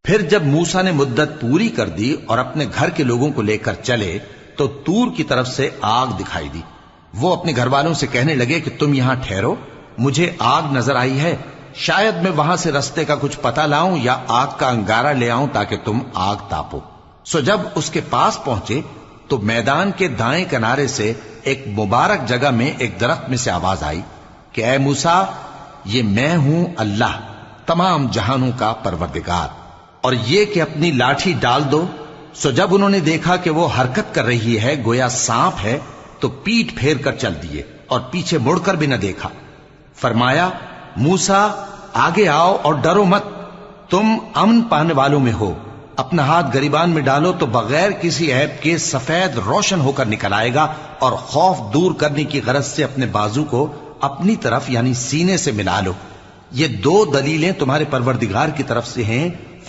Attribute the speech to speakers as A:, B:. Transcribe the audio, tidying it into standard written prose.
A: फिर जब मूसा ने मुद्दत पूरी कर दी और अपने घर के लोगों को लेकर चले तो तूर की तरफ से आग दिखाई दी। वो अपने घर वालों से कहने लगे कि तुम यहां ठहरो, मुझे आग नजर आई है, शायद मैं वहां से रास्ते का कुछ पता लाऊं या आग का अंगारा ले आऊं ताकि तुम आग तापो। सो जब उसके पास पहुंचे तो मैदान के दाएं किनारे से एक मुबारक जगह में एक दरख्त में से आवाज आई कि ऐ मूसा, ये मैं हूं अल्लाह, तमाम जहानों का परवरदिगार, और ये कि अपनी लाठी डाल दो। सो जब उन्होंने देखा कि वो हरकत कर रही है गोया सांप है, तो पीठ फेर कर चल दिए और पीछे मुड़कर भी न देखा। फरमाया, मूसा आगे आओ और डरो मत, तुम अमन पाने वालों में हो। अपना हाथ गरिबान में डालो तो बगैर किसी ऐब के सफेद रोशन होकर निकल आएगा, और खौफ दूर करने की गरज से अपने बाजू को अपनी तरफ यानी सीने से मिला लो। ये दो दलीलें तुम्हारे परवरदिगार की तरफ से हैं